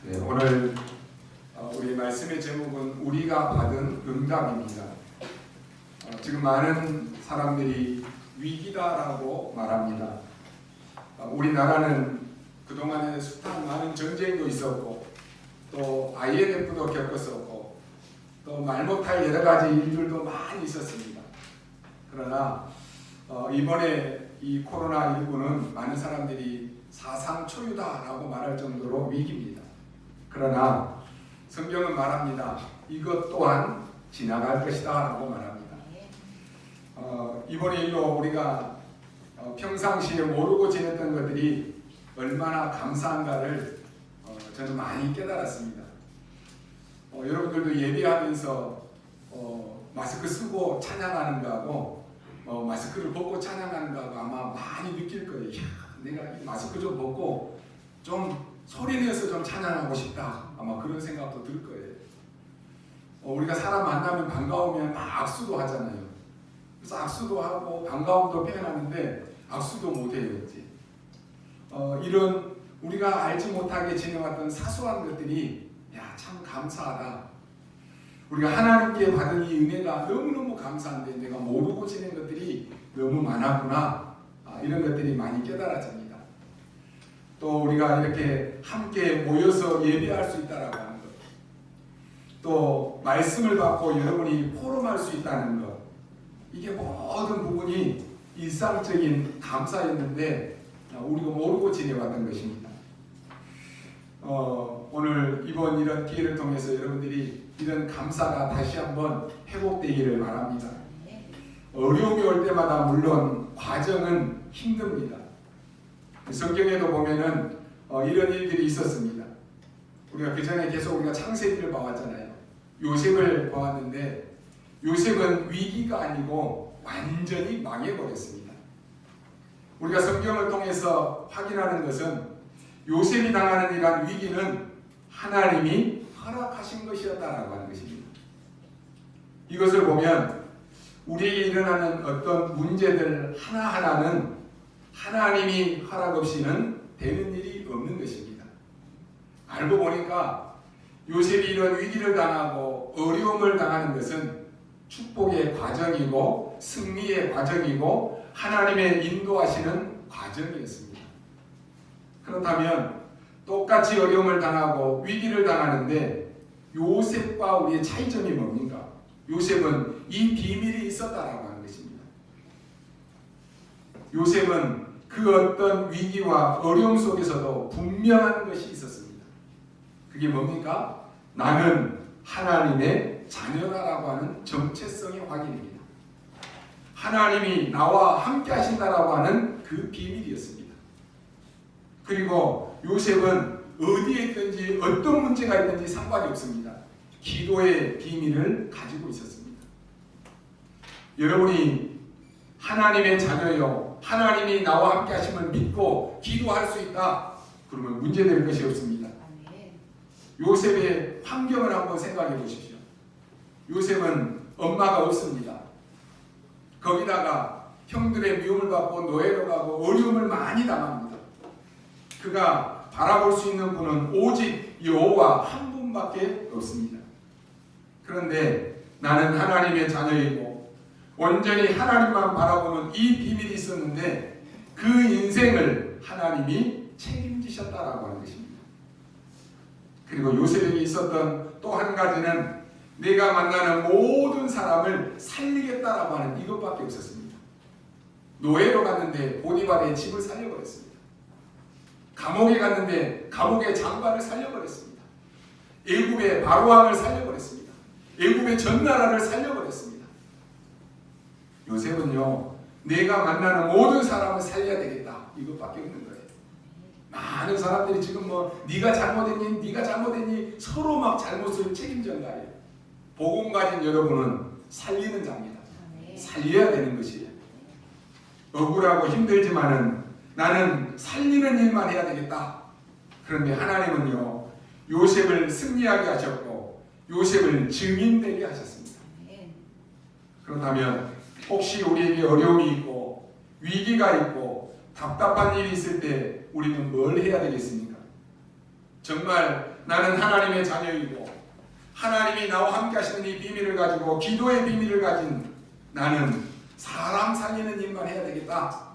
네, 오늘 우리 말씀의 제목은 우리가 받은 응답입니다. 지금 많은 사람들이 위기다라고 말합니다. 우리나라는 그동안에 숱한 많은 전쟁도 있었고 또 IMF도 겪었었고 또 말 못할 여러 가지 일들도 많이 있었습니다. 그러나 이번에 이 코로나19는 많은 사람들이 사상 초유다라고 말할 정도로 위기입니다. 그러나 성경은 말합니다. 이것 또한 지나갈 것이다 라고 말합니다. 이번에 일로 우리가 평상시에 모르고 지냈던 것들이 얼마나 감사한가를 저는 많이 깨달았습니다. 여러분들도 예배하면서 마스크 쓰고 찬양하는 거하고 마스크를 벗고 찬양하는 거하고 아마 많이 느낄 거예요. 야, 내가 이 마스크 좀 벗고 좀 소리내서 좀 찬양하고 싶다. 아마 그런 생각도 들 거예요. 우리가 사람 만나면 반가우면 막 악수도 하잖아요. 그래서 악수도 하고 반가움도 표현하는데 악수도 못해요. 이제. 이런 우리가 알지 못하게 지내왔던 사소한 것들이 참 감사하다. 우리가 하나님께 받은 이 은혜가 너무너무 감사한데 내가 모르고 지낸 것들이 너무 많았구나. 이런 것들이 많이 깨달아집니다. 또 우리가 이렇게 함께 모여서 예배할 수 있다라고 하는 것, 또 말씀을 받고 여러분이 포럼할 수 있다는 것, 이게 모든 부분이 일상적인 감사였는데 우리가 모르고 지내왔던 것입니다. 오늘 이번 이런 기회를 통해서 여러분들이 이런 감사가 다시 한번 회복되기를 바랍니다. 어려움이 올 때마다 물론 과정은 힘듭니다. 성경에도 보면은 이런 일들이 있었습니다. 우리가 그 전에 계속 우리가 창세기를 봐왔잖아요. 요셉을 봐왔는데 요셉은 위기가 아니고 완전히 망해버렸습니다. 우리가 성경을 통해서 확인하는 것은 요셉이 당하는 이러한 위기는 하나님이 허락하신 것이었다라고 하는 것입니다. 이것을 보면 우리에게 일어나는 어떤 문제들 하나하나는 하나님이 허락 없이는 되는 일이 없는 것입니다. 알고 보니까 요셉이 이런 위기를 당하고 어려움을 당하는 것은 축복의 과정이고 승리의 과정이고 하나님의 인도하시는 과정이었습니다. 그렇다면 똑같이 어려움을 당하고 위기를 당하는데 요셉과 우리의 차이점이 뭡니까? 요셉은 이 비밀이 있었다라고 하는 것입니다. 요셉은 그 어떤 위기와 어려움 속에서도 분명한 것이 있었습니다. 그게 뭡니까? 나는 하나님의 자녀다라고 하는 정체성의 확인입니다. 하나님이 나와 함께 하신다라고 하는 그 비밀이었습니다. 그리고 요셉은 어디에 있든지 어떤 문제가 있든지 상관이 없습니다. 기도의 비밀을 가지고 있었습니다. 여러분이 하나님의 자녀요, 하나님이 나와 함께 하심을 믿고 기도할 수 있다. 그러면 문제될 것이 없습니다. 요셉의 환경을 한번 생각해 보십시오. 요셉은 엄마가 없습니다. 거기다가 형들의 미움을 받고 노예로 가고 어려움을 많이 당합니다. 그가 바라볼 수 있는 분은 오직 여호와 한 분밖에 없습니다. 그런데 나는 하나님의 자녀이고 온전히 하나님만 바라보는 이 비밀이 있었는데 그 인생을 하나님이 책임지셨다라고 하는 것입니다. 그리고 요셉에게 있었던 또 한 가지는 내가 만나는 모든 사람을 살리겠다라고 하는 이것밖에 없었습니다. 노예로 갔는데 보디발의 집을 살려버렸습니다. 감옥에 갔는데 감옥의 장관을 살려버렸습니다. 애굽의 바로왕을 살려버렸습니다. 애굽의 전나라를 살려버렸습니다. 요셉은요, 내가 만나는 모든 사람을 살려야 되겠다. 이것밖에 없는 거예요. 많은 사람들이 지금 네가 잘못했니? 네가 잘못했니? 서로 막 잘못을 책임전가해요. 복음 가진 여러분은 살리는 자입니다. 살려야 되는 것이에요. 억울하고 힘들지만은 나는 살리는 일만 해야 되겠다. 그런데 하나님은요, 요셉을 승리하게 하셨고 요셉을 증인되게 하셨습니다. 그렇다면 혹시 우리에게 어려움이 있고 위기가 있고 답답한 일이 있을 때 우리는 뭘 해야 되겠습니까? 정말 나는 하나님의 자녀이고 하나님이 나와 함께 하시는 이 비밀을 가지고 기도의 비밀을 가진 나는 사람 살리는 일만 해야 되겠다.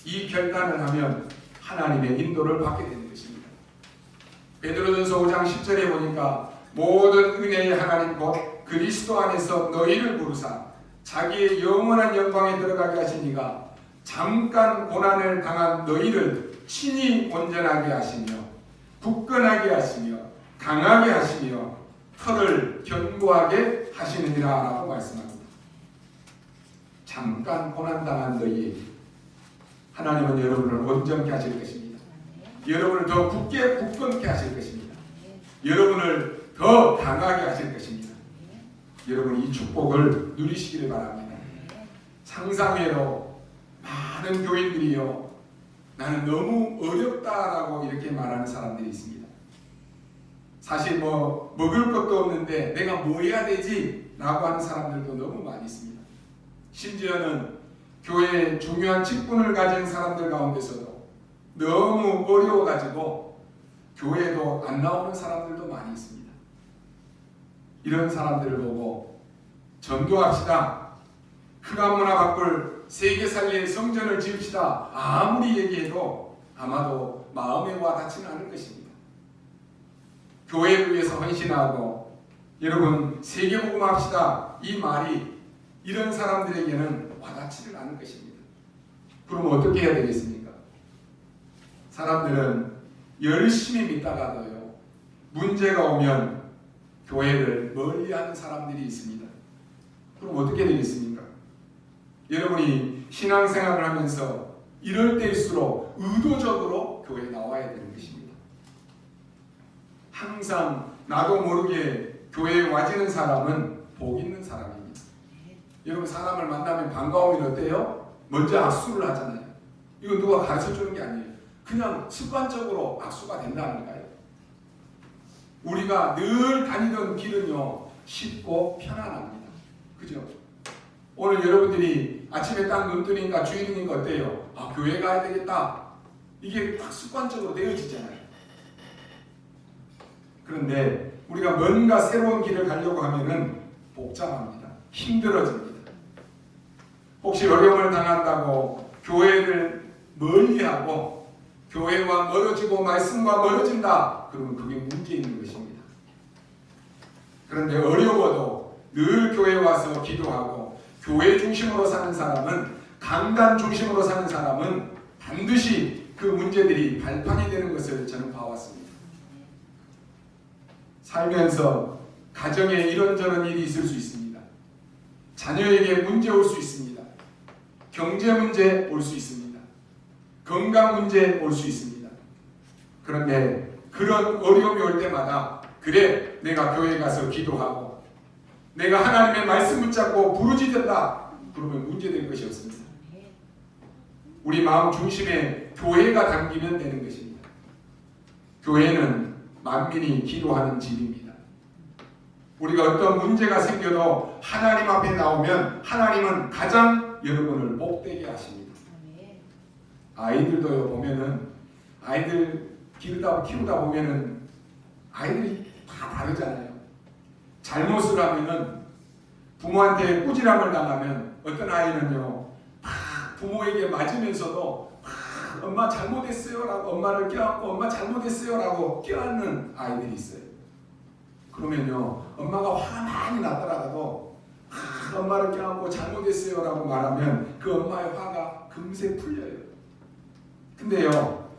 이 결단을 하면 하나님의 인도를 받게 되는 것입니다. 베드로전서 5장 10절에 보니까 모든 은혜의 하나님 곧 그리스도 안에서 너희를 부르사 자기의 영원한 영광에 들어가게 하시니가 잠깐 고난을 당한 너희를 친히 온전하게 하시며 굳건하게 하시며 강하게 하시며 털을 견고하게 하시느니라 라고 말씀합니다. 잠깐 고난당한 너희, 하나님은 여러분을 온전케 하실 것입니다. 여러분을 더 굳건케 하실 것입니다. 여러분을 더 강하게 하실 것입니다. 여러분 이 축복을 누리시기를 바랍니다. 상상외로 많은 교인들이요, 나는 너무 어렵다라고 이렇게 말하는 사람들이 있습니다. 사실 먹을 것도 없는데 내가 뭐 해야 되지? 라고 하는 사람들도 너무 많이 있습니다. 심지어는 교회의 중요한 직분을 가진 사람들 가운데서도 너무 어려워가지고 교회도 안 나오는 사람들도 많이 있습니다. 이런 사람들을 보고 전도합시다, 흑암문화 바꿀 세계살리의 성전을 지읍시다 아무리 얘기해도 아마도 마음에 와닿지는 않을 것입니다. 교회를 위해서 헌신하고 여러분 세계복음합시다 이 말이 이런 사람들에게는 와닿지를 않을 것입니다. 그럼 어떻게 해야 되겠습니까? 사람들은 열심히 믿다가도요, 문제가 오면 교회를 멀리하는 사람들이 있습니다. 그럼 어떻게 되겠습니까? 여러분이 신앙생활을 하면서 이럴 때일수록 의도적으로 교회에 나와야 되는 것입니다. 항상 나도 모르게 교회에 와지는 사람은 복 있는 사람입니다. 여러분 사람을 만나면 반가우면 어때요? 먼저 악수를 하잖아요. 이거 누가 가르쳐주는 게 아니에요. 그냥 습관적으로 악수가 된다는 거예요. 우리가 늘 다니던 길은요 쉽고 편안합니다. 그죠? 오늘 여러분들이 아침에 딱 눈 뜨니까 주일이니까 어때요? 아, 교회 가야 되겠다. 이게 딱 습관적으로 되어지잖아요. 그런데 우리가 뭔가 새로운 길을 가려고 하면은 복잡합니다. 힘들어집니다. 혹시 어려움을 당한다고 교회를 멀리하고 교회와 멀어지고 말씀과 멀어진다, 그러면 그게 문제 있는 것입니다. 그런데 어려워도 늘 교회에 와서 기도하고 교회 중심으로 사는 사람은, 강단 중심으로 사는 사람은 반드시 그 문제들이 발판이 되는 것을 저는 봐왔습니다. 살면서 가정에 이런저런 일이 있을 수 있습니다. 자녀에게 문제 올 수 있습니다. 경제 문제 올 수 있습니다. 건강 문제 올 수 있습니다. 그런데 그런 어려움이 올 때마다 그래, 내가 교회에 가서 기도하고 내가 하나님의 말씀 붙잡고 부르짖는다, 그러면 문제될 것이 없습니다. 우리 마음 중심에 교회가 담기면 되는 것입니다. 교회는 만민이 기도하는 집입니다. 우리가 어떤 문제가 생겨도 하나님 앞에 나오면 하나님은 가장 여러분을 복되게 하십니다. 아이들도요, 보면은 아이들 키우다 보면은 아이들이 다 다르잖아요. 잘못을 하면은, 부모한테 꾸지람을 당하면 어떤 아이는요 막 부모에게 맞으면서도 막 엄마 잘못했어요 라고 엄마를 껴안고 엄마 잘못했어요 라고 껴안는 아이들이 있어요. 그러면요 엄마가 화가 많이 나더라도 엄마를 껴안고 잘못했어요 라고 말하면 그 엄마의 화가 금세 풀려요. 근데요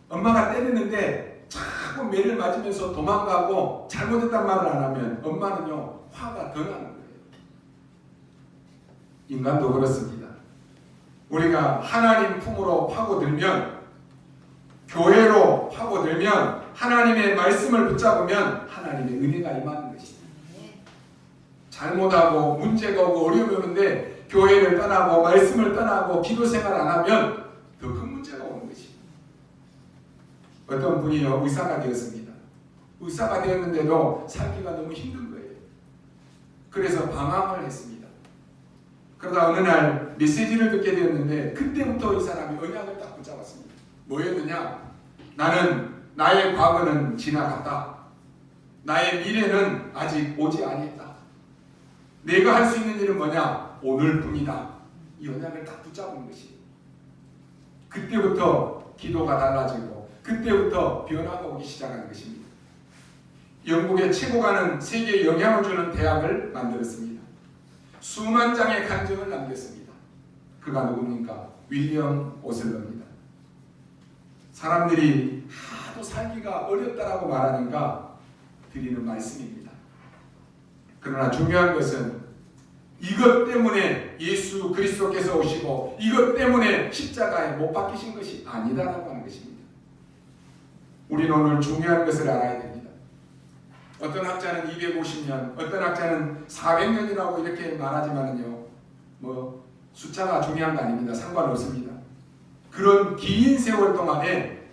엄마가 때리는데 자꾸 매를 맞으면서 도망가고 잘못했단 말을 안 하면 엄마는요 화가 더 나는 거예요. 인간도 그렇습니다. 우리가 하나님 품으로 파고들면, 교회로 파고들면, 하나님의 말씀을 붙잡으면 하나님의 은혜가 임하는 것입니다. 잘못하고 문제가 오고 어려움이 오는데 교회를 떠나고 말씀을 떠나고 기도 생활 안 하면 더 큰 문제가 오는 것입니다. 어떤 분이요 의사가 되었습니다. 의사가 되었는데도 살기가 너무 힘든 거예요. 그래서 방황을 했습니다. 그러다 어느 날 메시지를 듣게 되었는데 그때부터 이 사람이 언약을 딱 붙잡았습니다. 뭐였느냐? 나는 나의 과거는 지나갔다. 나의 미래는 아직 오지 아니했다. 내가 할 수 있는 일은 뭐냐? 오늘뿐이다. 이 언약을 딱 붙잡은 것이. 그때부터 기도가 달라지고 그때부터 변화가 오기 시작한 것입니다. 영국의 최고 가는 세계에 영향을 주는 대학을 만들었습니다. 수만 장의 간증을 남겼습니다. 그가 누굽니까? 윌리엄 오슬러입니다. 사람들이 하도 살기가 어렵다라고 말하니까 드리는 말씀입니다. 그러나 중요한 것은 이것 때문에 예수 그리스도께서 오시고 이것 때문에 십자가에 못 박히신 것이 아니다라고 하는 것입니다. 우리는 오늘 중요한 것을 알아야 됩니다. 어떤 학자는 250년, 어떤 학자는 400년이라고 이렇게 말하지만요, 숫자가 중요한 거 아닙니다. 상관없습니다. 그런 긴 세월 동안에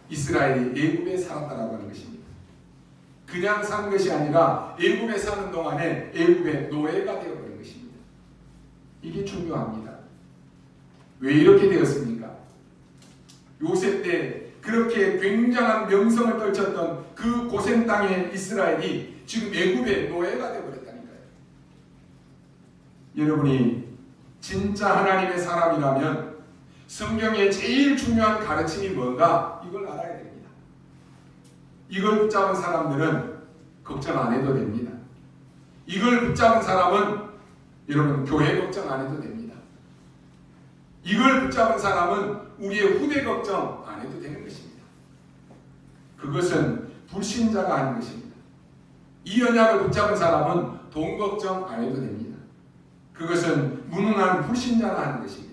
이스라엘이 애굽에 살았다라고 하는 것입니다. 그냥 산 것이 아니라 애굽에 사는 동안에 애굽의 노예가 되어버린 것입니다. 이게 중요합니다. 왜 이렇게 되었습니까? 요셉 때 그렇게 굉장한 명성을 떨쳤던 그 고센 땅의 이스라엘이 지금 애굽의 노예가 되어버렸다니까요. 여러분이 진짜 하나님의 사람이라면 성경의 제일 중요한 가르침이 뭔가 이걸 알아야 됩니다. 이걸 붙잡은 사람들은 걱정 안 해도 됩니다. 이걸 붙잡은 사람은 여러분 교회 걱정 안 해도 됩니다. 이걸 붙잡은 사람은 우리의 후대 걱정 안 해도 되는 것입니다. 그것은 불신자가 아닌 것입니다. 이 언약을 붙잡은 사람은 돈 걱정 안 해도 됩니다. 그것은 무능한 불신자가 하는 것입니다.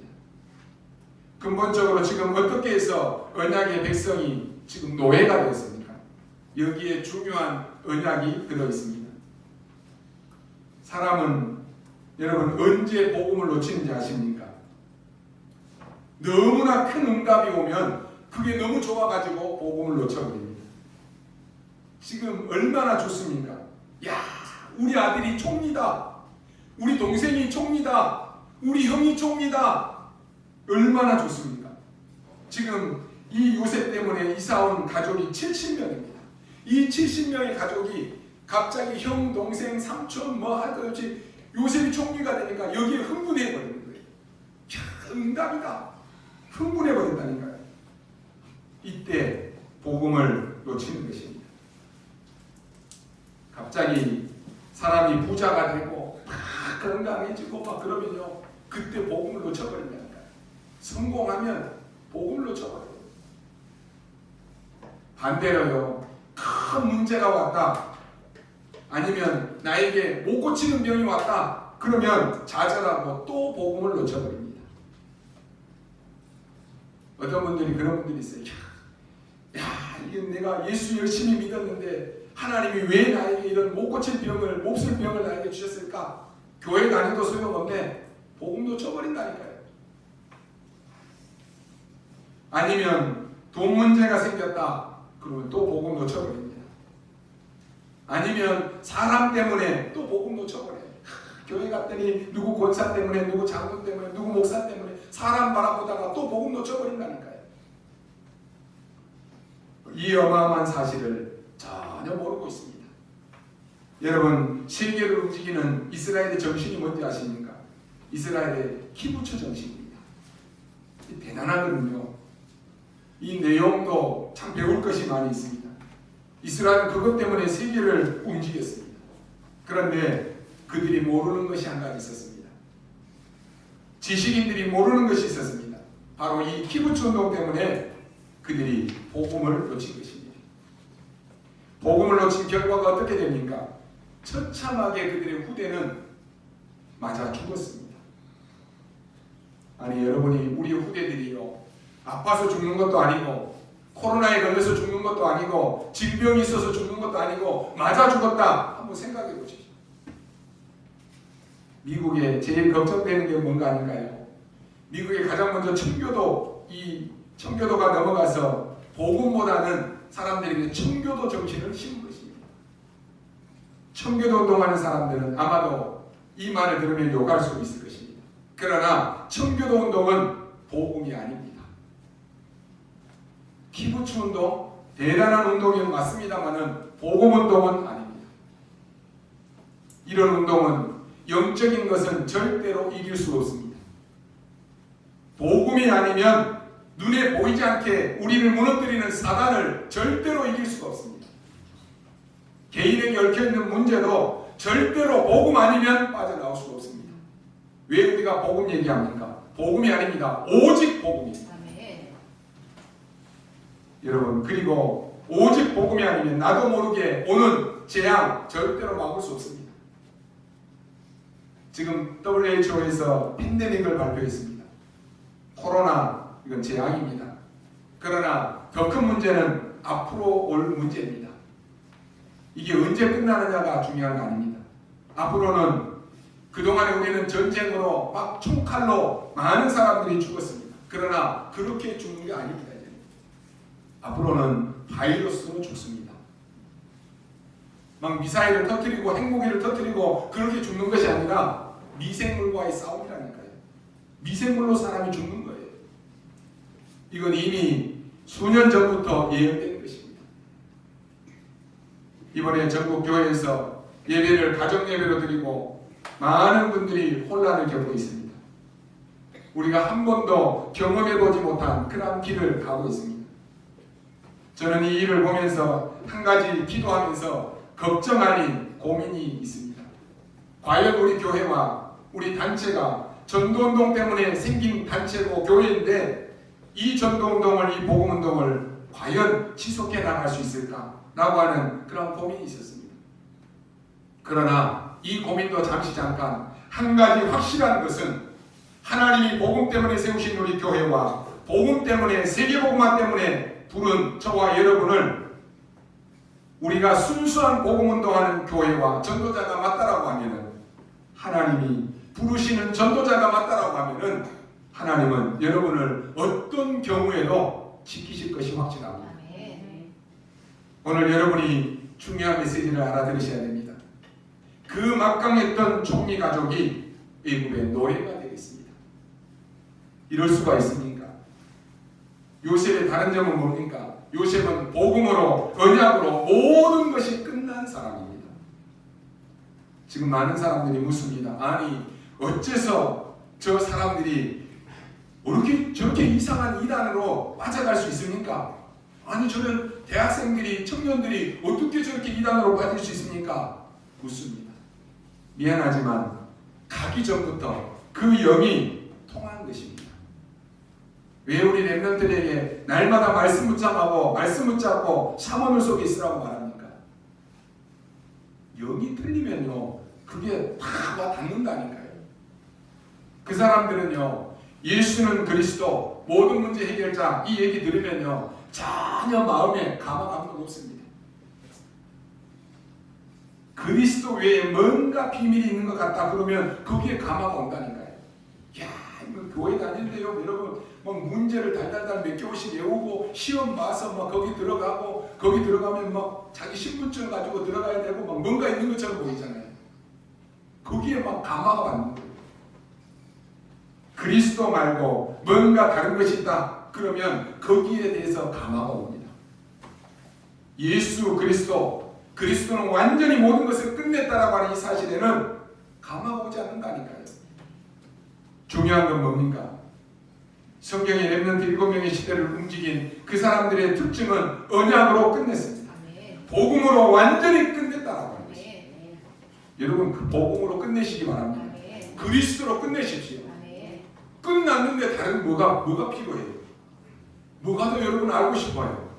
근본적으로 지금 어떻게 해서 언약의 백성이 지금 노예가 되었습니까? 여기에 중요한 언약이 들어있습니다. 사람은 여러분 언제 복음을 놓치는지 아십니까? 너무나 큰 응답이 오면 그게 너무 좋아가지고 복음을 놓쳐버립니다. 지금 얼마나 좋습니까? 야, 우리 아들이 총리다. 우리 동생이 총리다. 우리 형이 총리다. 얼마나 좋습니까? 지금 이 요셉 때문에 이사온 가족이 70명입니다. 이 70명의 가족이 갑자기 형, 동생, 삼촌 할 것 없이 요셉이 총리가 되니까 여기에 흥분해버리는 거예요. 야, 응답이다. 흥분해버린다니까요. 이때 복음을 놓치는 것입니다. 갑자기 사람이 부자가 되고 막 건강해지고 막 그러면요, 그때 복음을 놓쳐버린다니까요. 성공하면 복음을 놓쳐버려요. 반대로요, 큰 문제가 왔다, 아니면 나에게 못 고치는 병이 왔다, 그러면 좌절하고 또 복음을 놓쳐버립니다. 어떤 분들이 그런 분들이 있어요. 야, 이게 내가 예수 열심히 믿었는데 하나님이 왜 나에게 이런 못 고칠 병을, 몹쓸 병을 나에게 주셨을까? 교회 다녀도 소용없네. 복음 놓쳐버린다니까요. 아니면 돈 문제가 생겼다. 그러면 또 복음 놓쳐버립니다. 아니면 사람 때문에 또 복음 놓쳐버려요. 교회 갔더니 누구 권사 때문에, 누구 장군 때문에, 누구 목사 때문에 사람 바라보다가 또 복음 놓쳐버린다니까요. 이 어마어마한 사실을 전혀 모르고 있습니다. 여러분, 세계를 움직이는 이스라엘의 정신이 뭔지 아십니까? 이스라엘의 키부처 정신입니다. 대단하거든요. 이 내용도 참 배울 것이 많이 있습니다. 이스라엘은 그것 때문에 세계를 움직였습니다. 그런데 그들이 모르는 것이 한 가지 있었습니다. 지식인들이 모르는 것이 있었습니다. 바로 이 키부처 운동 때문에 그들이 복음을 놓친 것입니다. 복음을 놓친 결과가 어떻게 됩니까? 처참하게 그들의 후대는 맞아 죽었습니다. 아니, 여러분이 우리 후대들이요, 아파서 죽는 것도 아니고, 코로나에 걸려서 죽는 것도 아니고, 질병이 있어서 죽는 것도 아니고, 맞아 죽었다. 한번 생각해 보십시오. 미국에 제일 걱정되는 게 뭔가 아닐까요? 미국에 가장 먼저 청교도가 넘어가서 복음보다는 사람들에게 청교도 정신을 심은 것입니다. 청교도 운동하는 사람들은 아마도 이 말을 들으면 욕할 수 있을 것입니다. 그러나 청교도 운동은 복음이 아닙니다. 키부츠 운동, 대단한 운동이 맞습니다만은 복음 운동은 아닙니다. 이런 운동은 영적인 것은 절대로 이길 수 없습니다. 복음이 아니면 눈에 보이지 않게 우리를 무너뜨리는 사단을 절대로 이길 수가 없습니다. 개인에게 얽혀있는 문제도 절대로 복음 아니면 빠져나올 수가 없습니다. 왜 우리가 복음 얘기합니까? 복음이 아닙니다. 오직 복음입니다. 여러분, 그리고 오직 복음이 아니면 나도 모르게 오는 재앙 절대로 막을 수 없습니다. 지금 WHO에서 팬데믹을 발표했습니다. 코로나, 이건 재앙입니다. 그러나 더 큰 문제는 앞으로 올 문제입니다. 이게 언제 끝나느냐가 중요한 거 아닙니다. 앞으로는 그동안에 우리는 전쟁으로 막 총칼로 많은 사람들이 죽었습니다. 그러나 그렇게 죽는 게 아닙니다. 이제. 앞으로는 바이러스로 죽습니다. 막 미사일을 터뜨리고 핵무기를 터뜨리고 그렇게 죽는 것이 아니라 미생물과의 싸움이라니까요. 미생물로 사람이 죽는 거예요. 이건 이미 수년 전부터 예언된 것입니다. 이번에 전국 교회에서 예배를 가정 예배로 드리고 많은 분들이 혼란을 겪고 있습니다. 우리가 한 번도 경험해보지 못한 그런 길을 가고 있습니다. 저는 이 일을 보면서 한 가지 기도하면서 걱정 아닌 고민이 있습니다. 과연 우리 교회와 우리 단체가 전도운동 때문에 생긴 단체고 교회인데 이 전도운동을, 이 복음운동을 과연 지속해 나갈 수 있을까라고 하는 그런 고민이 있었습니다. 그러나 이 고민도 잠깐 한 가지 확실한 것은 하나님이 복음 때문에 세우신 우리 교회와 복음 때문에 세계복음화 때문에 부른 저와 여러분을 우리가 순수한 복음운동하는 교회와 전도자가 맞다라고 하면은 하나님이 부르시는 전도자가 맞다라고 하면은 하나님은 여러분을 어떤 경우에도 지키실 것이 확실합니다. 오늘 여러분이 중요한 메시지를 알아들으셔야 됩니다. 그 막강했던 총리 가족이 애굽의 노예가 되겠습니다. 이럴 수가 있습니까? 요셉의 다른 점은 뭡니까? 요셉은 복음으로, 언약으로 모든 것이 끝난 사람입니다. 지금 많은 사람들이 묻습니다. 아니, 어째서 저 사람들이 저렇게 이상한 이단으로 빠져갈 수 있습니까? 아니, 저런 대학생들이, 청년들이 어떻게 저렇게 이단으로 빠질 수 있습니까? 묻습니다. 미안하지만 가기 전부터 그 영이 통한 것입니다. 왜 우리 렘넌트들에게 날마다 말씀 묵상하고 말씀 붙잡고 사모늘 속에 있으라고 말합니까? 영이 틀리면요, 그게 다 와 닿는다니까요. 그 사람들은요, 예수는 그리스도 모든 문제 해결자 이 얘기 들으면요 전혀 마음에 가망 아무도 없습니다. 그리스도 외에 뭔가 비밀이 있는 것 같다 그러면 거기에 가마가 온다니까요. 야, 이거 교회 다니는데요 여러분 막 문제를 달달달 몇 개월씩 외우고 시험 봐서 막 거기 들어가고 거기 들어가면 막 자기 신분증 가지고 들어가야 되고 막 뭔가 있는 것처럼 보이잖아요. 거기에 막 가마가 받는 거예요. 그리스도 말고 뭔가 다른 것이 있다 그러면 거기에 대해서 가마가 옵니다. 예수 그리스도는 완전히 모든 것을 끝냈다라고 하는 이 사실에는 가마가 오지 않는다니까요. 중요한 건 뭡니까? 성경의 렘넌트 7명의 시대를 움직인 그 사람들의 특징은 언약으로 끝냈습니다. 복음으로 완전히 끝냈다라고 하는 것입니다. 여러분 그 복음으로 끝내시기 바랍니다. 그리스도로 끝내십시오. 끝났는데 다른 뭐가 필요해요? 뭐가 더 여러분 알고 싶어요?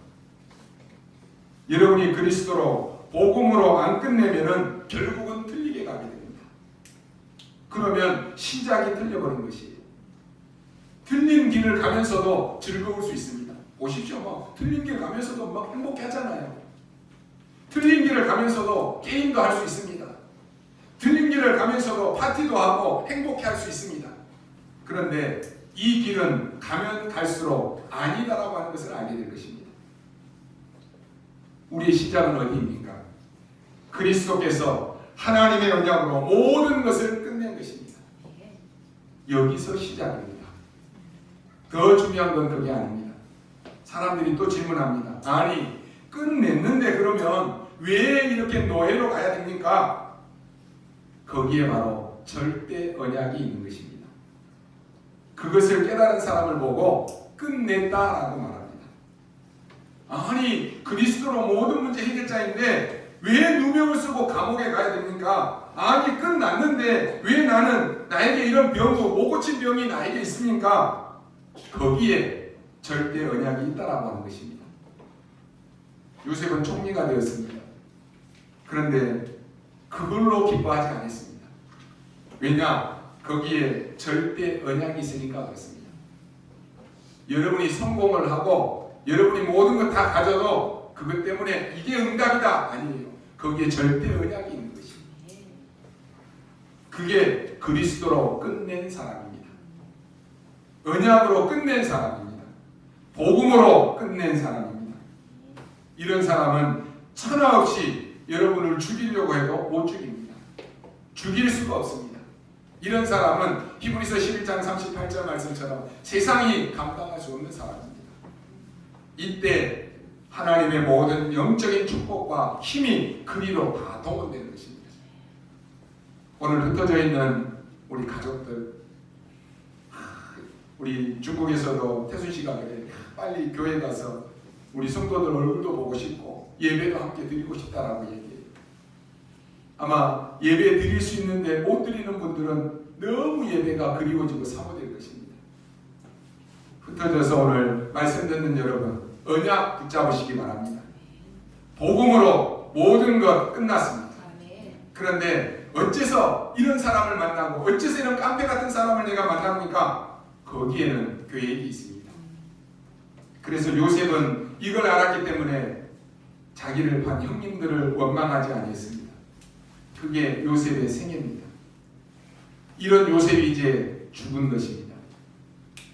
여러분이 그리스도로 복음으로 안 끝내면은 결국은 틀리게 가게 됩니다. 그러면 시작이 틀려버린 것이에요. 틀린 길을 가면서도 즐거울 수 있습니다. 보십시오. 막 틀린 길 가면서도 막 행복해 하잖아요. 틀린 길을 가면서도 게임도 할 수 있습니다. 틀린 길을 가면서도 파티도 하고 행복해 할 수 있습니다. 그런데 이 길은 가면 갈수록 아니다라고 하는 것을 알게 될 것입니다. 우리의 시작은 어디입니까? 그리스도께서 하나님의 언약으로 모든 것을 끝낸 것입니다. 여기서 시작입니다. 더 중요한 건 그게 아닙니다. 사람들이 또 질문합니다. 아니 끝냈는데 그러면 왜 이렇게 노예로 가야 됩니까? 거기에 바로 절대 언약이 있는 것입니다. 그것을 깨달은 사람을 보고 끝냈다라고 말합니다. 아니, 그리스도로 모든 문제 해결자인데 왜 누명을 쓰고 감옥에 가야 됩니까? 아니, 끝났는데 왜 나에게 이런 못 고친 병이 나에게 있습니까? 거기에 절대 언약이 있다라고 하는 것입니다. 요셉은 총리가 되었습니다. 그런데 그걸로 기뻐하지 않았습니다. 왜냐? 거기에 절대 언약이 있으니까 그렇습니다. 여러분이 성공을 하고 여러분이 모든 것 다 가져도 그것 때문에 이게 응답이다 아니에요. 거기에 절대 언약이 있는 것입니다. 그게 그리스도로 끝낸 사람입니다. 언약으로 끝낸 사람입니다. 복음으로 끝낸 사람입니다. 이런 사람은 천하 없이 여러분을 죽이려고 해도 못 죽입니다. 죽일 수가 없습니다. 이런 사람은 히브리서 11장 38절 말씀처럼 세상이 감당할 수 없는 사람입니다. 이때 하나님의 모든 영적인 축복과 힘이 그리로 다 동원되는 것입니다. 오늘 흩어져 있는 우리 가족들, 우리 중국에서도 태순 씨가 그래, 빨리 교회 가서 우리 성도들 얼굴도 보고 싶고 예배도 함께 드리고 싶다라고 얘기해요. 아마 예배 드릴 수 있는데 못 드리는 분들은 너무 예배가 그리워지고 사모될 것입니다. 흩어져서 오늘 말씀 듣는 여러분, 언약 붙잡으시기 바랍니다. 복음으로 모든 것 끝났습니다. 그런데 어째서 이런 사람을 만나고 어째서 이런 깡패 같은 사람을 내가 만납니까? 거기에는 계획이 있습니다. 그래서 요셉은 이걸 알았기 때문에 자기를 반 형님들을 원망하지 아니했습니다. 그게 요셉의 생애입니다. 이런 요셉이 이제 죽은 것입니다.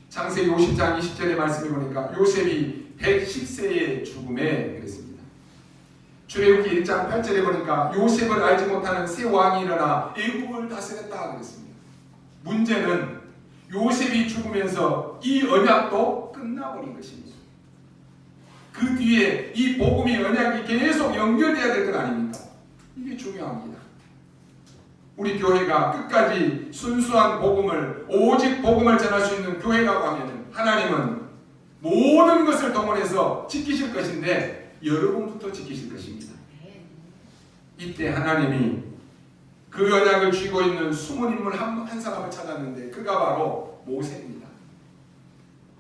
창세기 50장 20절의 말씀에 보니까 요셉이 110세의 죽음에 그랬습니다. 출애굽기 1장 8절에 보니까 요셉을 알지 못하는 새 왕이 일어나 애국을 다스렸다 그랬습니다. 문제는 요셉이 죽으면서 이 언약도 끝나버린 것입니다. 그 뒤에 이 복음이 언약이 계속 연결돼야 될 것 아닙니까? 이게 중요합니다. 우리 교회가 끝까지 순수한 복음을, 오직 복음을 전할 수 있는 교회라고 하면 하나님은 모든 것을 동원해서 지키실 것인데 여러분부터 지키실 것입니다. 이때 하나님이 그 언약을 쥐고 있는 숨은 인물 한 사람을 찾았는데 그가 바로 모세입니다.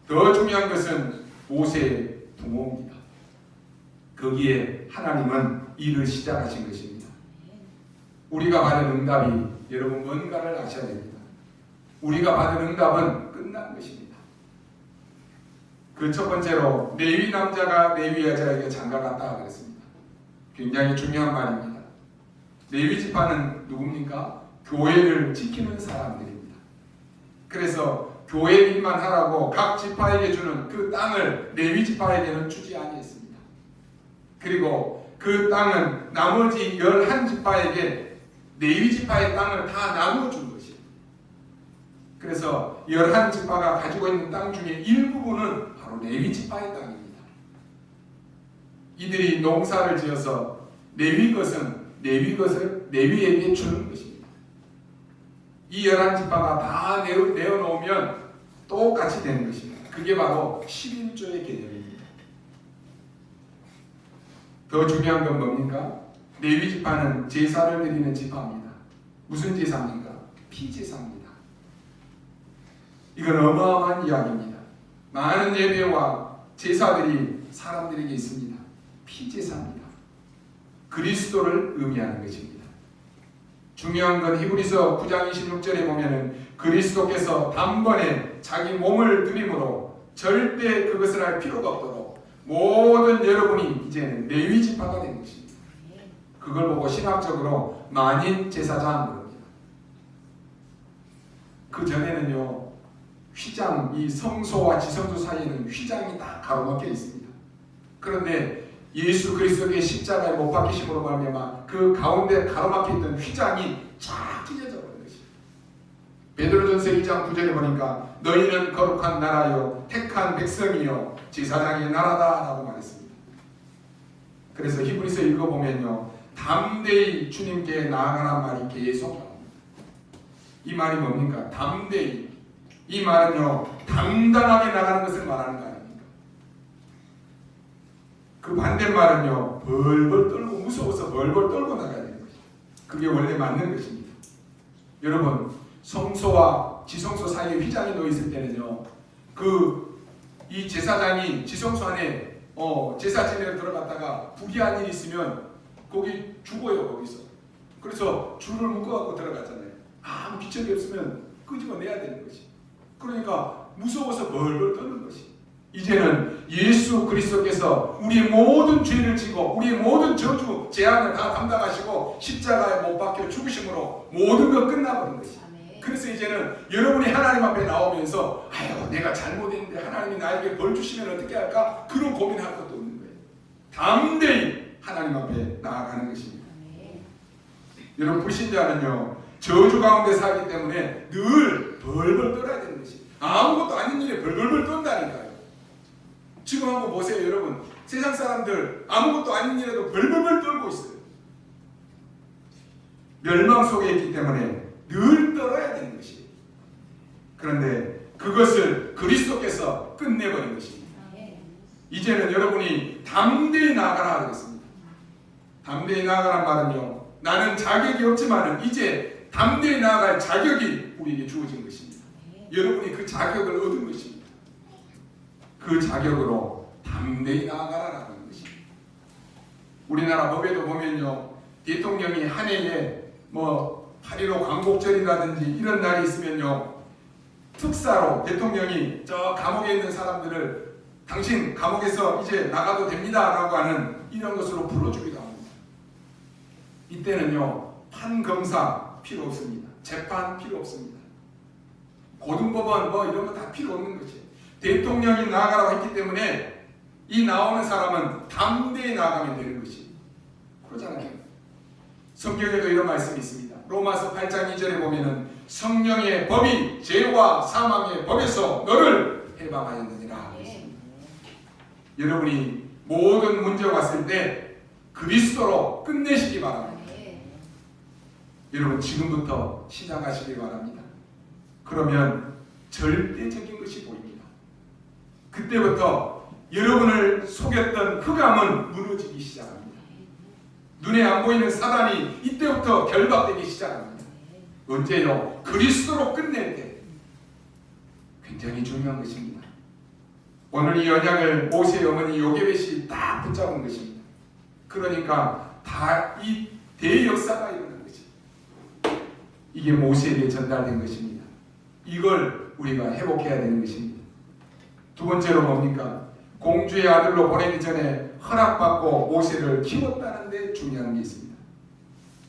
더 중요한 것은 모세의 부모입니다. 거기에 하나님은 일을 시작하신 것입니다. 우리가 받은 응답이 여러분 뭔가를 아셔야 됩니다. 우리가 받은 응답은 끝난 것입니다. 그 첫 번째로 레위 남자가 레위 여자에게 장가갔다 그랬습니다. 굉장히 중요한 말입니다. 레위 지파는 누굽니까? 교회를 지키는 사람들입니다. 그래서 교회 일만 하라고 각 지파에게 주는 그 땅을 레위 지파에게는 주지 아니했습니다. 그리고 그 땅은 나머지 11지파에게 레위 지파의 땅을 다 나누어 준 것이에요. 그래서 11지파가 가지고 있는 땅 중에 일부분은 바로 레위 지파의 땅입니다. 이들이 농사를 지어서 레위 것을 레위에게 주는 것입니다. 이 11지파가 다 내어놓으면 똑같이 되는 것입니다. 그게 바로 11조의 개념입니다. 더 중요한 건 뭡니까? 레위 지파는 제사를 드리는 지파입니다. 무슨 제사입니까? 피제사입니다. 이건 어마어마한 이야기입니다. 많은 예배와 제사들이 사람들에게 있습니다. 피제사입니다. 그리스도를 의미하는 것입니다. 중요한 건 히브리서 9장 26절에 보면은 그리스도께서 단번에 자기 몸을 드림으로 절대 그것을 할 필요가 없도록 모든 여러분이 이제는 레위 지파가 된 것입니다. 그걸 보고 신학적으로 만인 제사장 그럽니다. 그 전에는요 휘장, 이 성소와 지성소 사이에는 휘장이 딱 가로막혀 있습니다. 그런데 예수 그리스도의 십자가에 못 박히심으로 말미암아 그 가운데 가로막혀 있던 휘장이 쫙 찢어져 버린 것입니다. 베드로전서 2장 9절에 보니까 너희는 거룩한 나라요 택한 백성이요 제사장의 나라다 라고 말했습니다. 그래서 히브리서 읽어보면요, 담대히 주님께 나아가란 말이 계속 나옵니다. 이 말이 뭡니까? 담대히. 이 말은요, 당당하게 나가는 것을 말하는 거 아닙니까? 그 반대말은요, 벌벌 떨고, 무서워서 벌벌 떨고 나가야 되는 것이죠. 그게 원래 맞는 것입니다. 여러분, 성소와 지성소 사이에 휘장이 놓여 있을 때는요, 이 제사장이 지성소 안에 제사 지내러 들어갔다가 불의한 일이 있으면 거기 죽어요. 거기서. 그래서 줄을 묶어갖고 들어갔잖아요. 아무 기척이 없으면 끄집어내야 되는 것이. 그러니까 무서워서 벌벌 떠는 것이. 이제는 예수 그리스도께서 우리의 모든 죄를 지고 우리의 모든 저주 재앙을 다 담당하시고 십자가에 못 박혀 죽으심으로 모든 것 끝나버린 것이. 그래서 이제는 여러분이 하나님 앞에 나오면서 아유, 내가 잘못했는데 하나님이 나에게 벌 주시면 어떻게 할까? 그런 고민할 것도 없는 거예요. 담대히 하나님 앞에 나아가는 것입니다. 여러분, 불신자는요, 저주 가운데 살기 때문에 늘 벌벌 떨어야 되는 것이. 아무것도 아닌 일에 벌벌 떤다니까요. 지금 한번 보세요, 여러분. 세상 사람들 아무것도 아닌 일에도 벌벌 떨고 있어요. 멸망 속에 있기 때문에 늘 떨어야 되는 것이에요. 그런데 그것을 그리스도께서 끝내버린 것입니다. 이제는 여러분이 담대히 나아가라 하겠습니다. 담대히 나아가란 말은요, 나는 자격이 없지만 이제 담대히 나아갈 자격이 우리에게 주어진 것입니다. 여러분이 그 자격을 얻은 것입니다. 그 자격으로 담대히 나아가라라는 것입니다. 우리나라 법에도 보면요, 대통령이 한 해에 8.15 광복절이라든지 이런 날이 있으면요, 특사로 대통령이 저 감옥에 있는 사람들을 당신 감옥에서 이제 나가도 됩니다 라고 하는 이런 것으로 불러주기도 합니다. 이때는요, 판검사 필요 없습니다. 재판 필요 없습니다. 고등법원 이런 거 다 필요 없는 것이에요. 대통령이 나아가라고 했기 때문에 이 나오는 사람은 담대히 나아가면 되는 것이에요. 그러잖아요. 성경에도 이런 말씀이 있습니다. 로마서 8장 2절에 보면은 성령의 법이 죄와 사망의 법에서 너를 해방하였느니라. 여러분이 모든 문제가 왔을 때 그리스도로 끝내시기 바랍니다. 여러분, 지금부터 시작하시기 바랍니다. 그러면 절대적인 것이 보입니다. 그때부터 여러분을 속였던 흑암은 무너지기 시작합니다. 눈에 안 보이는 사단이 이때부터 결박되기 시작합니다. 언제요? 그리스도로 끝낼 때. 굉장히 중요한 것입니다. 오늘 이 언약을 모세의 어머니 요게벳이 딱 붙잡은 것입니다. 그러니까 다 이 대역사가 일어난 것입니다. 이게 모세에게 전달된 것입니다. 이걸 우리가 회복해야 되는 것입니다. 두 번째로 뭡니까? 공주의 아들로 보내기 전에 허락받고 모세를 키웠다는 데 중요한 게 있습니다.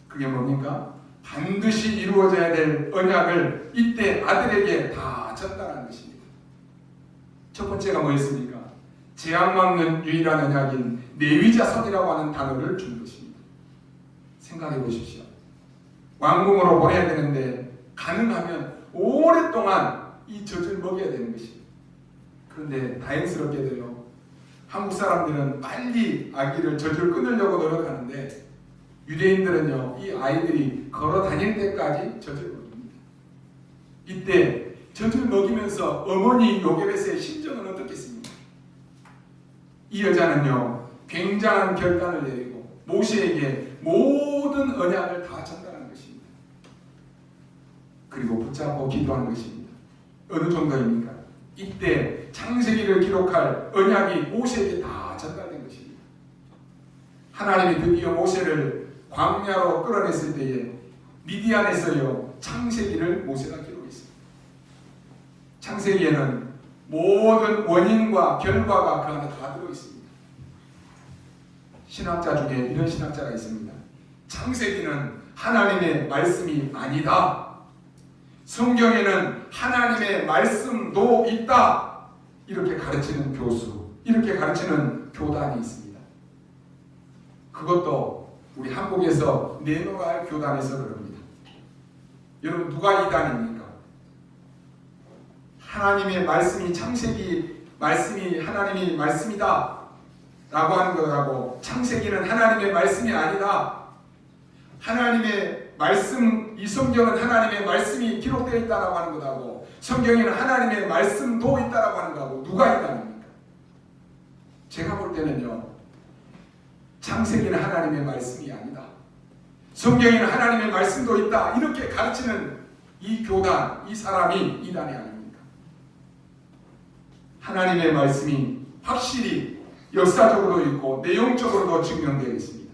그게 뭡니까? 반드시 이루어져야 될 언약을 이때 아들에게 다 전달한 것입니다. 첫 번째가 뭐였습니까? 재앙 막는 유일한 언약인 레위자손이라고 하는 단어를 준 것입니다. 생각해 보십시오. 왕궁으로 보내야 되는데 가능하면 오랫동안 이 젖을 먹여야 되는 것입니다. 그런데 다행스럽게도요, 한국 사람들은 빨리 아기를 젖을 끊으려고 노력하는데 유대인들은요, 이 아이들이 걸어 다닐 때까지 젖을 먹입니다. 이때 젖을 먹이면서 어머니 요게벳의 심정은 어떻겠습니까? 이 여자는요, 굉장한 결단을 내리고 모세에게 모든 언약을 다 전달한 것입니다. 그리고 붙잡고 기도한 것입니다. 어느 정도입니까? 이때 창세기를 기록할 언약이 모세에게 다 전달된 것입니다. 하나님이 드디어 모세를 광야로 끌어냈을 때에 미디안에서요, 창세기를 모세가 기록했습니다. 창세기에는 모든 원인과 결과가 그 안에 다 들어있습니다. 신학자 중에 이런 신학자가 있습니다. 창세기는 하나님의 말씀이 아니다. 성경에는 하나님의 말씀도 있다. 이렇게 가르치는 교수, 이렇게 가르치는 교단이 있습니다. 그것도 우리 한국에서 내놓아야 할 교단에서 그럽니다. 여러분, 누가 이단입니까? 하나님의 말씀이, 창세기 말씀이 하나님이 말씀이다 라고 하는 것하고 창세기는 하나님의 말씀이 아니다. 하나님의 말씀, 이 성경은 하나님의 말씀이 기록되어 있다라고 하는 것하고 성경에는 하나님의 말씀도 있다라고 하는 것하고 누가 있다는 제가 볼 때는요, 창세기는 하나님의 말씀이 아니다. 성경에는 하나님의 말씀도 있다. 이렇게 가르치는 이 교단, 이 사람이 이단이 아닙니까? 하나님의 말씀이 확실히 역사적으로도 있고 내용적으로도 증명되어 있습니다.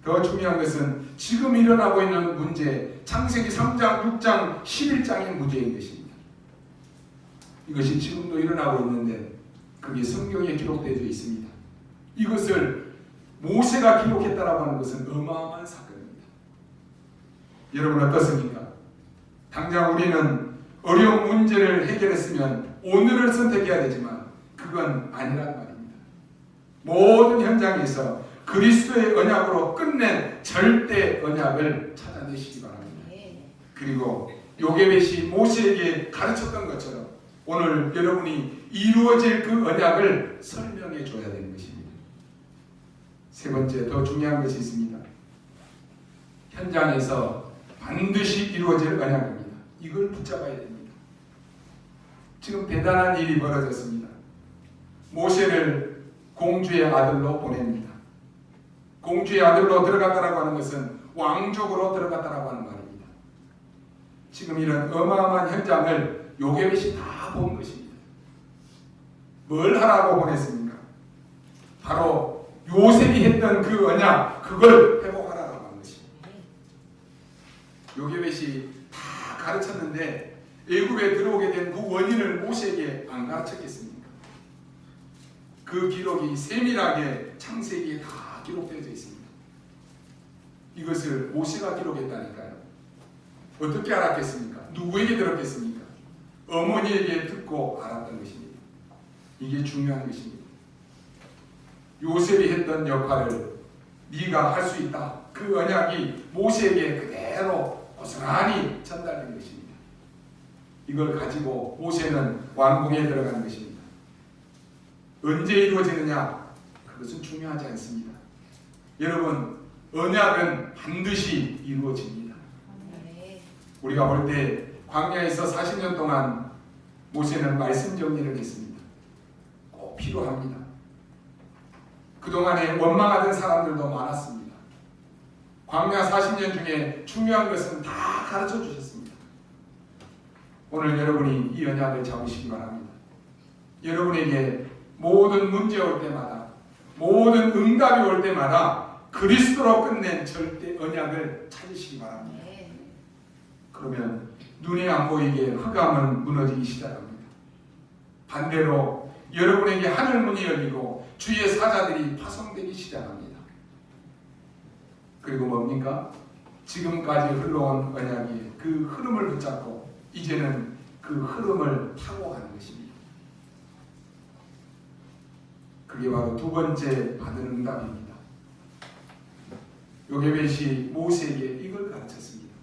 더 중요한 것은 지금 일어나고 있는 문제, 창세기 3장, 6장, 11장의 문제인 것입니다. 이것이 지금도 일어나고 있는데 그게 성경에 기록되어 있습니다. 이것을 모세가 기록했다라고 하는 것은 어마어마한 사건입니다. 여러분 어떻습니까? 당장 우리는 어려운 문제를 해결했으면 오늘을 선택해야 되지만 그건 아니란 말입니다. 모든 현장에서 그리스도의 언약으로 끝낸 절대 언약을 찾아내시기 바랍니다. 그리고 요게벳이 모세에게 가르쳤던 것처럼 오늘 여러분이 이루어질 그 언약을 설명해 줘야 되는 것입니다. 세 번째, 더 중요한 것이 있습니다. 현장에서 반드시 이루어질 언약입니다. 이걸 붙잡아야 됩니다. 지금 대단한 일이 벌어졌습니다. 모세를 공주의 아들로 보냅니다. 공주의 아들로 들어갔다라고 하는 것은 왕족으로 들어갔다라고 하는 말입니다. 지금 이런 어마어마한 현장을 요게벳이 다 본 것입니다. 뭘 하라고 보냈습니까? 바로 요셉이 했던 그 언약, 그걸 회복하라고 하는 것입니다. 요게벳이 다 가르쳤는데 애굽에 들어오게 된 그 원인을 모세에게 안 가르쳤겠습니까? 그 기록이 세밀하게 창세기에 다 기록되어 있습니다. 이것을 모세가 기록했다니까요. 어떻게 알았겠습니까? 누구에게 들었겠습니까? 어머니에게 듣고 알았던 것입니다. 이게 중요한 것입니다. 요셉이 했던 역할을 네가 할 수 있다. 그 언약이 모세에게 그대로 고스란히 전달된 것입니다. 이걸 가지고 모세는 왕궁에 들어가는 것입니다. 언제 이루어지느냐? 그것은 중요하지 않습니다. 여러분, 언약은 반드시 이루어집니다. 우리가 볼 때 광야에서 40년 동안 모세는 말씀 정리를 했습니다. 꼭 필요합니다. 그동안에 원망하던 사람들도 많았습니다. 광야 40년 중에 중요한 것은 다 가르쳐 주셨습니다. 오늘 여러분이 이 언약을 잡으시기 바랍니다. 여러분에게 모든 문제 올 때마다, 모든 응답이 올 때마다 그리스도로 끝낸 절대 언약을 찾으시기 바랍니다. 그러면 눈에 안 보이게 흑암은 무너지기 시작합니다. 반대로 여러분에게 하늘 문이 열리고 주의 사자들이 파송되기 시작합니다. 그리고 뭡니까? 지금까지 흘러온 언약이 그 흐름을 붙잡고 이제는 그 흐름을 타고 가는 것입니다. 그게 바로 두 번째 받은 응답입니다. 요게벳이 모세에게 이걸 가르쳤습니다.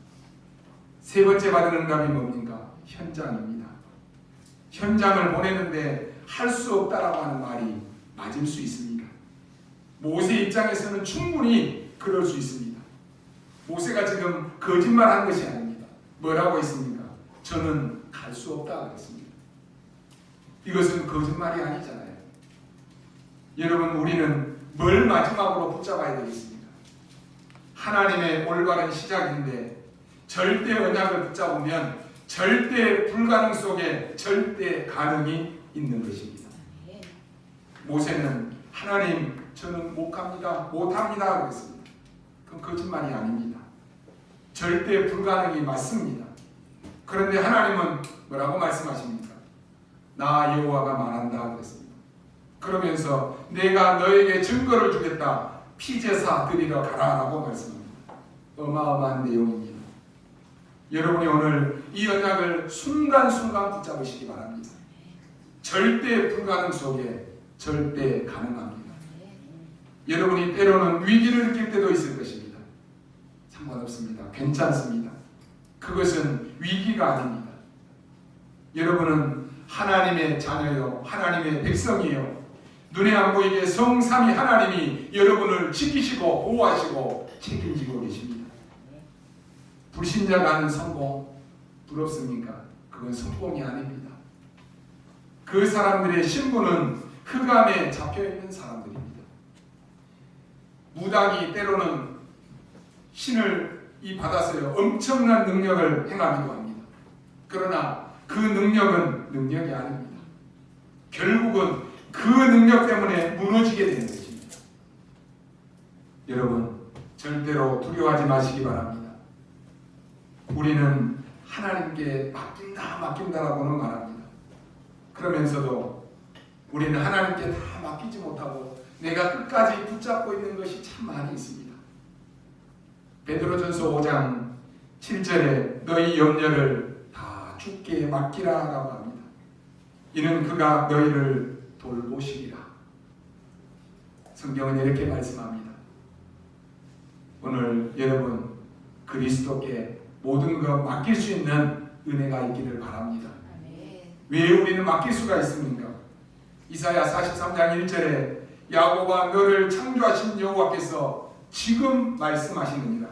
세 번째 받은 응답이 뭡니까? 현장입니다. 현장을 보내는데 할 수 없다라고 하는 말이 맞을 수 있습니다. 모세 입장에서는 충분히 그럴 수 있습니다. 모세가 지금 거짓말한 것이 아닙니다. 뭐라고 했습니까? 저는 갈 수 없다 그랬습니다. 이것은 거짓말이 아니잖아요. 여러분, 우리는 뭘 마지막으로 붙잡아야 되겠습니까? 하나님의 올바른 시작인데 절대 언약을 붙잡으면 절대 불가능 속에 절대 가능이 있는 것입니다. 모세는 하나님, 저는 못 갑니다, 못합니다 그랬습니다. 그건 거짓말이 아닙니다. 절대 불가능이 맞습니다. 그런데 하나님은 뭐라고 말씀하십니까? 나 여호와가 말한다 그랬습니다. 그러면서 내가 너에게 증거를 주겠다, 피제사 드리러 가라라고 말씀합니다. 어마어마한 내용입니다. 여러분이 오늘 이 언약을 순간순간 붙잡으시기 바랍니다. 절대 불가능 속에 절대 가능합니다. 여러분이 때로는 위기를 느낄 때도 있을 것입니다. 상관없습니다. 괜찮습니다. 그것은 위기가 아닙니다. 여러분은 하나님의 자녀요, 하나님의 백성이요, 눈에 안 보이게 성삼위 하나님이 여러분을 지키시고 보호하시고 책임지고 계십니다. 불신자가 하는 성공 부럽습니까? 그건 성공이 아닙니다. 그 사람들의 신분은 흑암에 잡혀있는 사람들입니다. 무당이 때로는 신을 받아서요 엄청난 능력을 행하기도 합니다. 그러나 그 능력은 능력이 아닙니다. 결국은 그 능력 때문에 무너지게 되는 것입니다. 여러분 절대로 두려워하지 마시기 바랍니다. 우리는 하나님께 맡긴다라고는 말합니다. 그러면서도 우리는 하나님께 다 맡기지 못하고 내가 끝까지 붙잡고 있는 것이 참 많이 있습니다. 베드로전서 5장 7절에 너희 염려를 다 주께 맡기라라고 합니다. 이는 그가 너희를 돌보시리라. 성경은 이렇게 말씀합니다. 오늘 여러분 그리스도께 모든 것 맡길 수 있는 은혜가 있기를 바랍니다. 왜 우리는 맡길 수가 있습니까? 이사야 43장 1절에 야곱아 너를 창조하신 여호와께서 지금 말씀하시느니라.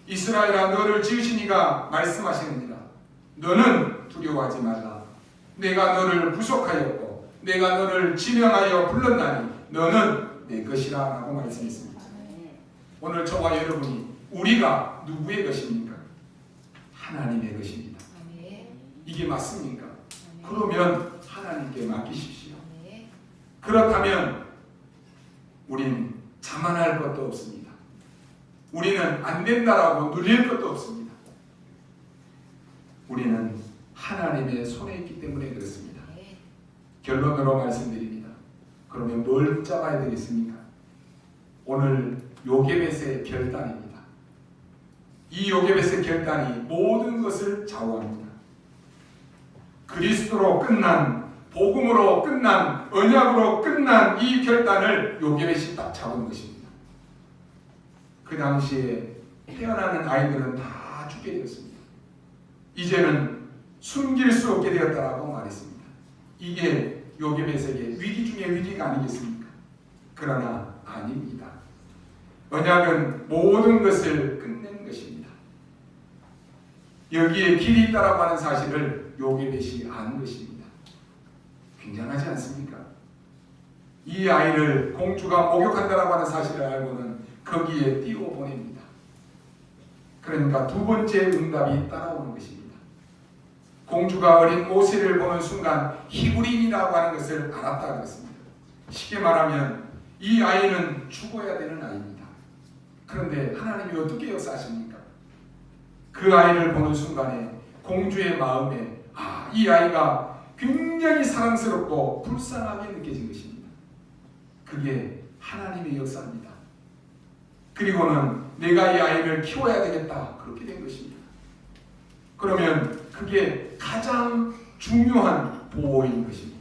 이스라엘아 너를 지으신 이가 말씀하시느니라. 너는 두려워하지 말라. 내가 너를 구속하였고 내가 너를 지명하여 불렀나니 너는 내 것이라 라고 말씀했습니다. 오늘 저와 여러분이 우리가 누구의 것입니까? 하나님의 것입니다. 이게 맞습니까? 그러면 하나님께 맡기십시오. 그렇다면 우리는 자만할 것도 없습니다. 우리는 안 된다라고 누릴 것도 없습니다. 우리는 하나님의 손에 있기 때문에 그렇습니다. 결론으로 말씀드립니다. 그러면 뭘 붙잡아야 되겠습니까? 오늘 요게벳의 결단입니다. 이 요게벳의 결단이 모든 것을 좌우합니다. 그리스도로 끝난, 복음으로 끝난, 언약으로 끝난 이 결단을 요게벳이 딱 잡은 것입니다. 그 당시에 태어나는 아이들은 다 죽게 되었습니다. 이제는 숨길 수 없게 되었다라고 말했습니다. 이게 요게벳에게 위기 중에 위기가 아니겠습니까? 그러나 아닙니다. 언약은 모든 것을 끝낸 것입니다. 여기에 길이 있다라고 하는 사실을 요게벳이 아는 것입니다. 굉장하지 않습니까? 이 아이를 공주가 목욕한다라고 하는 사실을 알고는 거기에 띄워보냅니다. 그러니까 두 번째 응답이 따라오는 것입니다. 공주가 어린 모세를 보는 순간 히브리인이라고 하는 것을 알았다 그랬습니다. 쉽게 말하면 이 아이는 죽어야 되는 아이입니다. 그런데 하나님이 어떻게 역사하십니까? 그 아이를 보는 순간에 공주의 마음에 이 아이가 굉장히 사랑스럽고 불쌍하게 느껴진 것입니다. 그게 하나님의 역사입니다. 그리고는 내가 이 아이를 키워야 되겠다 그렇게 된 것입니다. 그러면 그게 가장 중요한 보호인 것입니다.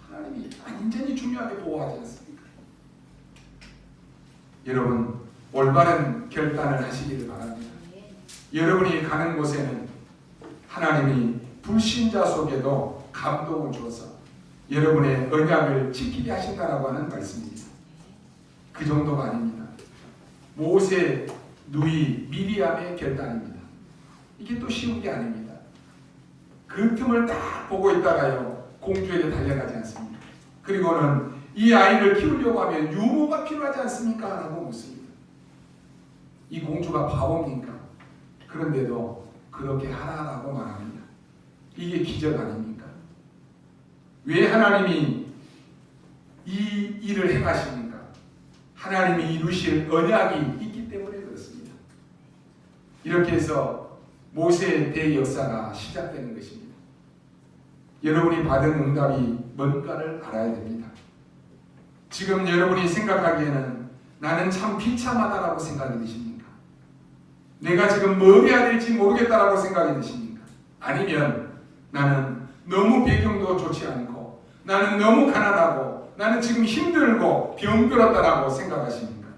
하나님이 완전히 중요하게 보호하지 않습니까? 여러분 올바른 결단을 하시기를 바랍니다. 여러분이 가는 곳에는 하나님이 불신자 속에도 감동을 주어서 여러분의 언약을 지키게 하신다라고 하는 말씀입니다. 그 정도가 아닙니다. 모세, 누이, 미리암의 결단입니다. 이게 또 쉬운 게 아닙니다. 그 틈을 딱 보고 있다가요 공주에게 달려가지 않습니까? 그리고는 이 아이를 키우려고 하면 유모가 필요하지 않습니까? 라고 묻습니다. 이 공주가 바보입니까? 그런데도 그렇게 하라라고 말합니다. 이게 기적 아닙니까? 왜 하나님이 이 일을 행하십니까? 하나님이 이루실 언약이 있기 때문에 그렇습니다. 이렇게 해서 모세의 대역사가 시작되는 것입니다. 여러분이 받은 응답이 뭔가를 알아야 됩니다. 지금 여러분이 생각하기에는 나는 참 비참하다라고 생각이 드십니까? 내가 지금 뭘 해야 될지 모르겠다라고 생각이 드십니까? 아니면 나는 너무 배경도 좋지 않고 나는 너무 가난하고 나는 지금 힘들고 병들었다라고 생각하십니까?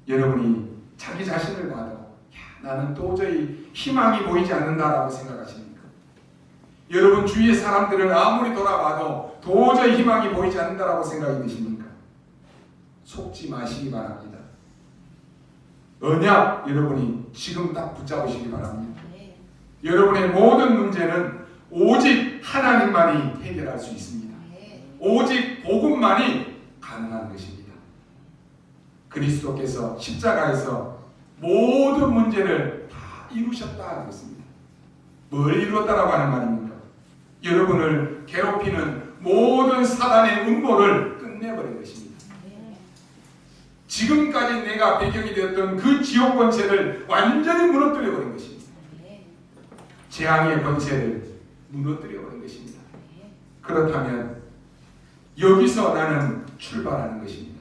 여러분이 자기 자신을 봐도 나는 도저히 희망이 보이지 않는다라고 생각하십니까? 여러분 주위의 사람들을 아무리 돌아봐도 도저히 희망이 보이지 않는다라고 생각이 드십니까? 속지 마시기 바랍니다. 언약 여러분이 지금 딱 붙잡으시기 바랍니다. 여러분의 모든 문제는 오직 하나님만이 해결할 수 있습니다. 오직 복음만이 가능한 것입니다. 그리스도께서 십자가에서 모든 문제를 다 이루셨다 하겠습니다. 뭘 이루었다라고 하는 말입니까? 여러분을 괴롭히는 모든 사단의 음모를 끝내버린 것입니다. 지금까지 내가 배경이 되었던 그 지옥 권세를 완전히 무너뜨려버린 것입니다. 재앙의 권세를 무너뜨려버린 것입니다. 그렇다면 여기서 나는 출발하는 것입니다.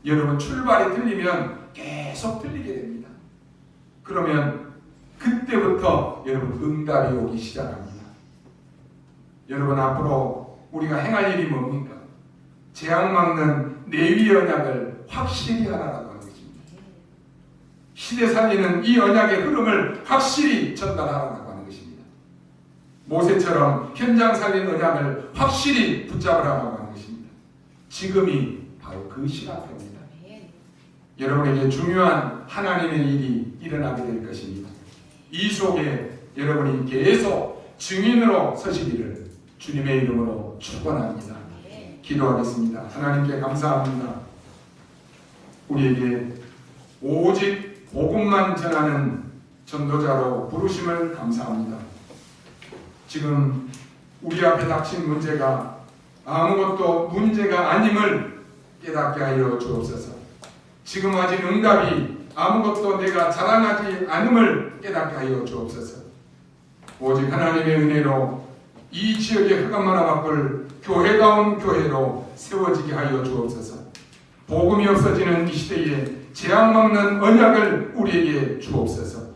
여러분 출발이 틀리면 계속 틀리게 됩니다. 그러면 그때부터 여러분 응답이 오기 시작합니다. 여러분 앞으로 우리가 행할 일이 뭡니까? 재앙 막는 레위 언약을 확실히 하라라고 하는 것입니다. 시대 살리는 이 언약의 흐름을 확실히 전달하라고 하는 것입니다. 모세처럼 현장 살린 언약을 확실히 붙잡으라고 하는 것입니다. 지금이 바로 그 시간입니다. 여러분에게 중요한 하나님의 일이 일어나게 될 것입니다. 이 속에 여러분이 계속 증인으로 서시기를 주님의 이름으로 축원합니다. 기도하겠습니다. 하나님께 감사합니다. 우리에게 오직 복음만 전하는 전도자로 부르심을 감사합니다. 지금 우리 앞에 닥친 문제가 아무것도 문제가 아님을 깨닫게 하여 주옵소서. 지금 아직 응답이 아무것도 내가 자랑하지 않음을 깨닫게 하여 주옵소서. 오직 하나님의 은혜로 이 지역의 흑암만화 밖을 교회다운 교회로 세워지게 하여 주옵소서. 복음이 없어지는 이 시대에 재앙 막는 언약을 우리에게 주옵소서.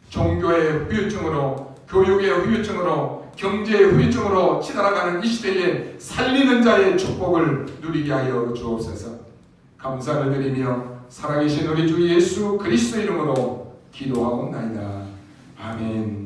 종교의 후유증으로, 교육의 후유증으로, 경제의 후유증으로 치달아가는 이 시대에 살리는 자의 축복을 누리게 하여 주옵소서. 감사를 드리며 살아계신 우리 주 예수 그리스도 이름으로 기도하옵나이다. 아멘.